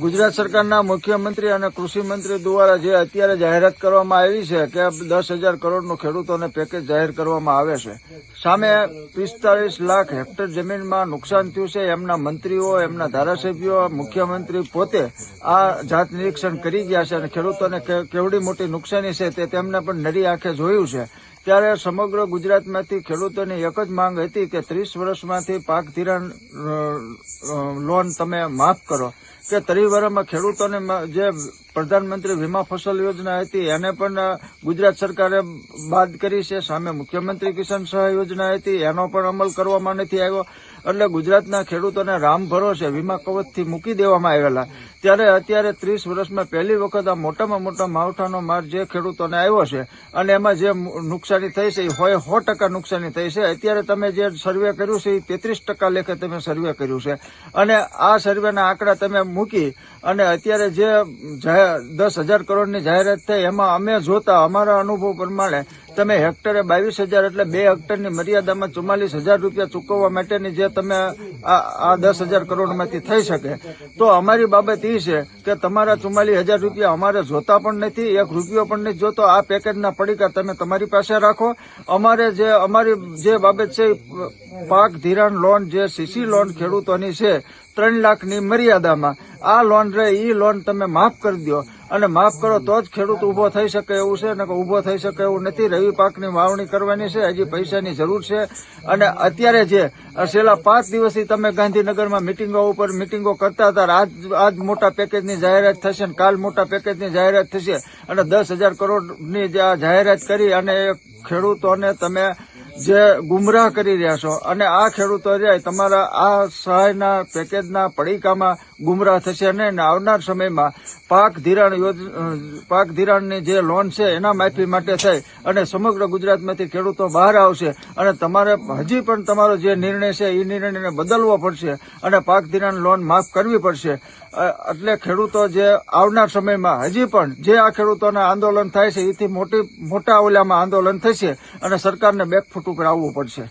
ગુજરાત સરકારના મુખ્યમંત્રી અને કૃષિ મંત્રી દ્વારા જે અત્યારે જાહેરાત કરવામાં આવી છે કે 10,000 કરોડનું ખેડૂતોને પેકેજ જાહેર કરવામાં આવે છે. સામે 45 લાખ હેક્ટર જમીનમાં નુકસાન થયું છે. એમના મંત્રીઓ, એમના ધારાસભ્યો, મુખ્યમંત્રી પોતે આ જાત નિરીક્ષણ કરી ગયા છે અને ખેડૂતોને કેવડી મોટી નુકસાની છે તે તેમને પણ નરી આંખે જોયું છે. ત્યારે સમગ્ર ગુજરાતમાંથી ખેડૂતોની એક જ માંગ હતી કે 30 વર્ષમાંથી પાક ધિરાણ લોન તમે માફ કરો, કે 30 વર્ષમાં ખેડૂતોને જે પ્રધાનમંત્રી વીમા ફસલ યોજના હતી એને પણ ગુજરાત સરકારે બાદ કરી છે. સામે મુખ્યમંત્રી કિસાન સહાય યોજના હતી એનો પણ અમલ કરવામાં નથી આવ્યો. એટલે ગુજરાતના ખેડૂતોને રામ ભરોસે વીમા કવચથી મૂકી દેવામાં આવેલા. ત્યારે અત્યારે 30 વર્ષમાં પહેલી વખત આ મોટામાં મોટા માવઠાનો માર જે ખેડૂતોને આવ્યો છે અને એમાં જે નુકસાની થઈ છે એ 100% નુકસાની થઈ છે. અત્યારે તમે જે સર્વે કર્યું છે એ 33% લેખે તમે સર્વે કર્યું છે અને આ સર્વેના આંકડા તમે મૂકી અને અત્યારે જે 10,000 કરોડની જાહેરાત થઈ એમાં અમે જોતા અમારા અનુભવ પ્રમાણે તમે હેક્ટરે 22,000 એટલે 2 હેક્ટરની મર્યાદામાં 44,000 રૂપિયા ચૂકવવા માટેની જે તમે આ 10,000 કરોડમાંથી થઈ શકે. તો અમારી બાબત એ છે કે તમારા 44,000 રૂપિયા અમારે જોતા પણ નથી, 1 રૂપિયો પણ નથી જોતો. આ પેકેજના પડીકા તમે તમારી પાસે રાખો. અમારી જે બાબત છે પાક ધિરાણ લોન જે સીસી લોન ખેડૂતોની છે 3 લાખની મર્યાદામાં આ લોન રહે એ લોન તમે માફ કરી દો અને માફ કરો તો જ ખેડૂત ઉભો થઈ શકે એવું છે ને ઉભો થઈ શકે એવું નથી. રવિ પાકની વાવણી કરવાની છે, હજી પૈસાની જરૂર છે. અને અત્યારે જે છેલ્લા 5 દિવસથી તમે ગાંધીનગરમાં મિટિંગો કરતા હતા, આજ મોટા પેકેજની જાહેરાત થશે ને કાલ મોટા પેકેજની જાહેરાત થશે અને 10,000 કરોડની જે આ જાહેરાત કરી અને ખેડૂતોને તમે જે ગુમરાહ કરી રહ્યા છો અને આ ખેડૂતો રહ્યા તમારા આ સહાયના પેકેજના પડીકામાં ગુમરાહ થશે અને આવનાર સમયમાં પાક ધિરાણની જે લોન છે એના માફી માટે થઈ અને સમગ્ર ગુજરાતમાંથી ખેડૂતો બહાર આવશે અને તમારે હજી પણ તમારો જે નિર્ણય છે એ નિર્ણયને બદલવો પડશે અને પાક ધિરાણ લોન માફ કરવી પડશે. એટલે ખેડૂતો જે આવનાર સમયમાં હજી પણ જે આ ખેડૂતોના આંદોલન થાય છે એથી મોટા ઓલામાં આંદોલન થશે અને સરકારને બેકફૂટ ઉપર આવવું પડશે.